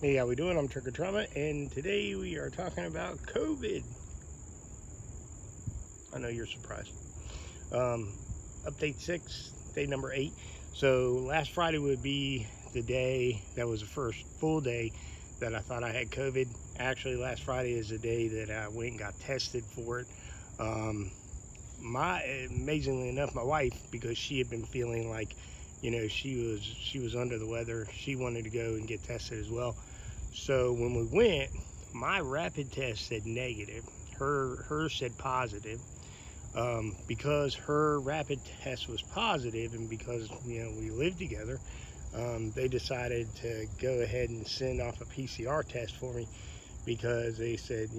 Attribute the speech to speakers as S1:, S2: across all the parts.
S1: Hey, how we doing? I'm Trigger Trauma, and today we are talking about COVID. I know you're surprised. Update 6, day number 8. So last Friday would be the day that was the first full day that I thought I had COVID. Actually, last Friday is the day that I went and got tested for it. Amazingly enough, my wife, because she had been feeling like, she was under the weather, she wanted to go and get tested as well. So when we went, my rapid test said negative. Hers said positive. Because her rapid test was positive, and because we lived together, they decided to go ahead and send off a PCR test for me, because they said,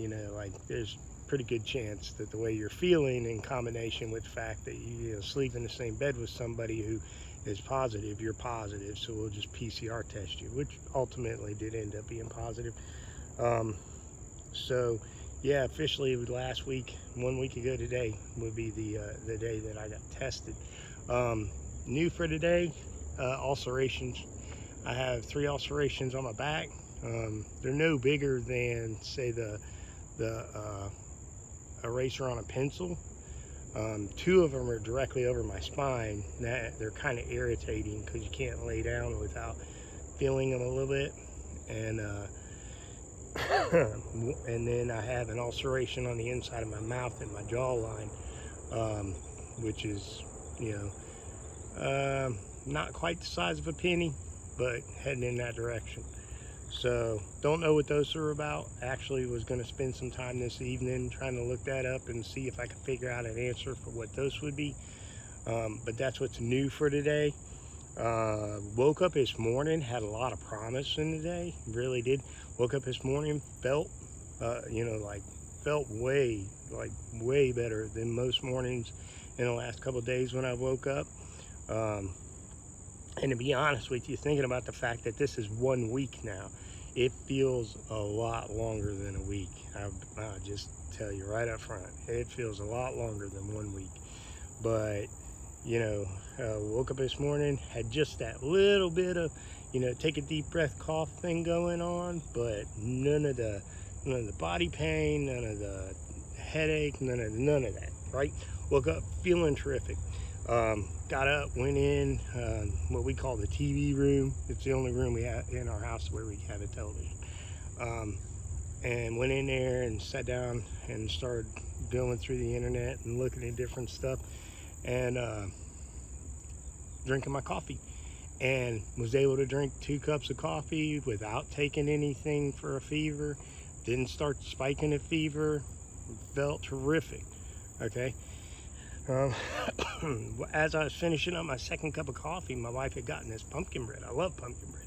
S1: there's pretty good chance that the way you're feeling, in combination with the fact that you sleep in the same bed with somebody who is positive, you're positive, so we'll just PCR test you, which ultimately did end up being positive. So yeah, officially last week, 1 week ago today, would be the day that I got tested. New for today, ulcerations. I have 3 ulcerations on my back. They're no bigger than, say, the eraser on a pencil. 2 of them are directly over my spine. They're kind of irritating because you can't lay down without feeling them a little bit. And and then I have an ulceration on the inside of my mouth and my jawline, which is, not quite the size of a penny, but heading in that direction. So don't know what those are about. Actually was going to spend some time this evening trying to look that up and see if I could figure out an answer for what those would be. But that's what's new for today. Woke up this morning, had a lot of promise in the day, really did. Woke up this morning, felt felt way better than most mornings in the last couple of days when I woke up. And to be honest with you, thinking about the fact that this is 1 week now, it feels a lot longer than a week. I'll just tell you right up front, it feels a lot longer than 1 week. But woke up this morning, had just that little bit of, take a deep breath cough thing going on, but none of the body pain, none of the headache, none of that, right? Woke up feeling terrific. Got up, went in what we call the TV room. It's the only room we have in our house where we have a television. And went in there and sat down and started going through the internet and looking at different stuff, and drinking my coffee, and was able to drink 2 cups of coffee without taking anything for a fever. Didn't start spiking a fever. Felt terrific. Okay. As I was finishing up my second cup of coffee, my wife had gotten this pumpkin bread. I love pumpkin bread.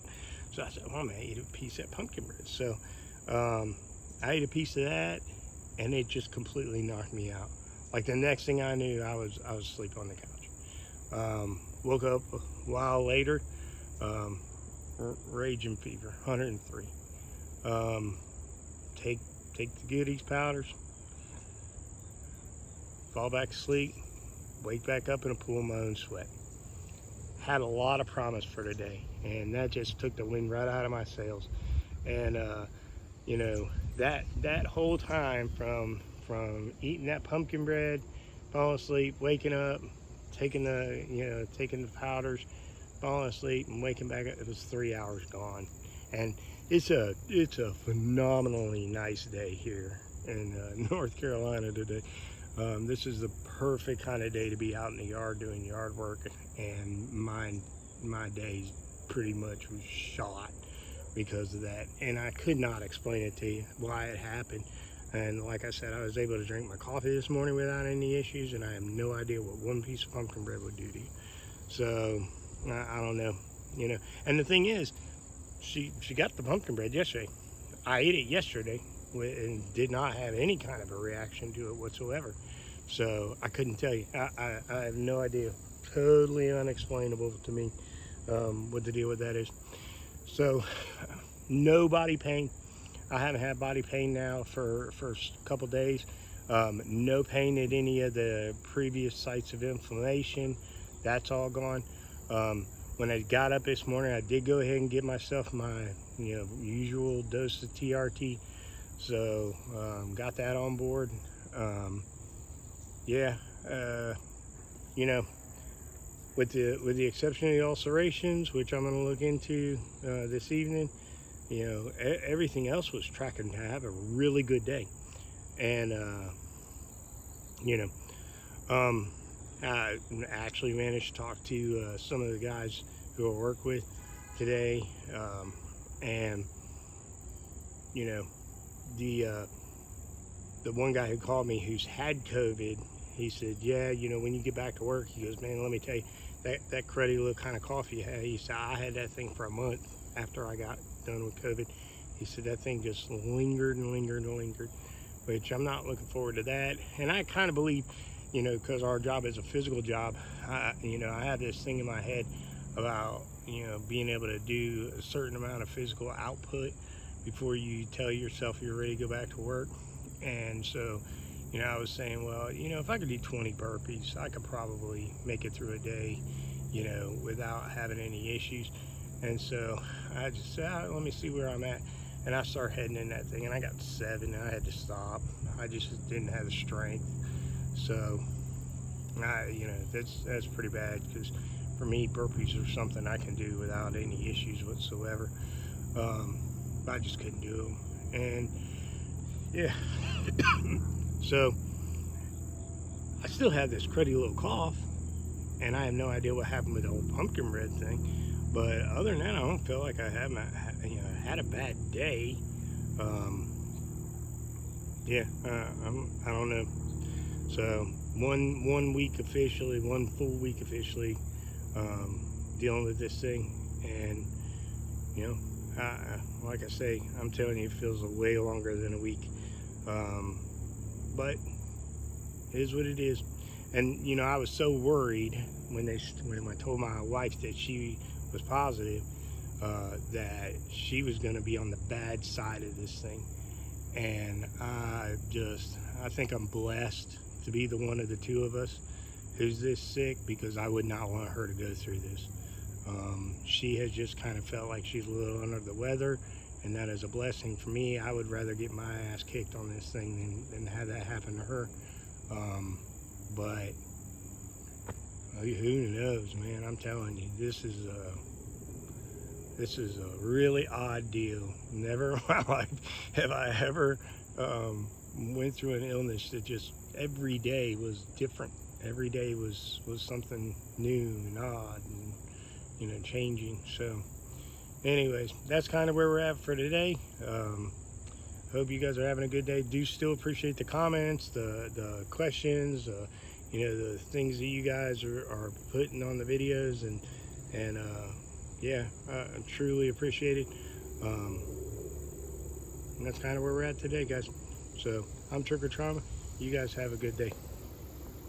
S1: So I said, well, I'm going to eat a piece of that pumpkin bread. So I ate a piece of that, and it just completely knocked me out. Like the next thing I knew, I was asleep on the couch. Woke up a while later, raging fever, 103. Take the goodies powders, fall back to sleep, wake back up in a pool of my own sweat. Had a lot of promise for today, and that just took the wind right out of my sails. And that whole time from eating that pumpkin bread, falling asleep, waking up, taking the powders, falling asleep, and waking back up, it was 3 hours gone. And it's a phenomenally nice day here in North Carolina today. This is the perfect kind of day to be out in the yard doing yard work, and my day pretty much was shot because of that. And I could not explain it to you why it happened. And like I said, I was able to drink my coffee this morning without any issues, and I have no idea what 1 piece of pumpkin bread would do to you. So I don't know, And the thing is, she got the pumpkin bread yesterday. I ate it yesterday and did not have any kind of a reaction to it whatsoever. So I couldn't tell you. I have no idea. Totally unexplainable to me what the deal with that is. So no body pain. I haven't had body pain now for a couple days. No pain at any of the previous sites of inflammation. That's all gone. when I got up this morning, I did go ahead and give myself my usual dose of TRT. So got that on board. Yeah, with the exception of the ulcerations, which I'm going to look into this evening, everything else was tracking to have a really good day. And I actually managed to talk to some of the guys who I work with today, and the one guy who called me who's had COVID, he said, yeah, when you get back to work, he goes, man, let me tell you, that cruddy little kind of cough you had, he said, I had that thing for a month after I got done with COVID. He said that thing just lingered and lingered and lingered, which I'm not looking forward to that. And I kind of believe, because our job is a physical job, I have this thing in my head about, being able to do a certain amount of physical output before you tell yourself you're ready to go back to work. And so, I was saying, well, if I could do 20 burpees, I could probably make it through a day, without having any issues. And so I just said, let me see where I'm at. And I started heading in that thing, and I got 7, and I had to stop. I just didn't have the strength. So, that's pretty bad, because for me, burpees are something I can do without any issues whatsoever. I just couldn't do them. And yeah, so I still have this cruddy little cough, and I have no idea what happened with the whole pumpkin bread thing. But other than that, I don't feel like I had a bad day. I don't know. So one week officially, one full week officially, dealing with this thing, and like I say, I'm telling you, it feels way longer than a week. But it is what it is. And I was so worried when I told my wife that she was positive, that she was going to be on the bad side of this thing. And I think I'm blessed to be the one of the two of us who's this sick, because I would not want her to go through this. She has just kind of felt like she's a little under the weather, and that is a blessing for me. I would rather get my ass kicked on this thing than have that happen to her. But who knows, man? I'm telling you, this is a really odd deal. Never in my life have I ever went through an illness that just every day was different. Every day was something new and odd and changing. So anyways, that's kind of where we're at for today. Hope you guys are having a good day. Do still appreciate the comments, the questions, the things that you guys are putting on the videos, and I truly appreciate it. And that's kind of where we're at today, guys. So I'm Trigger Trauma. You guys have a good day.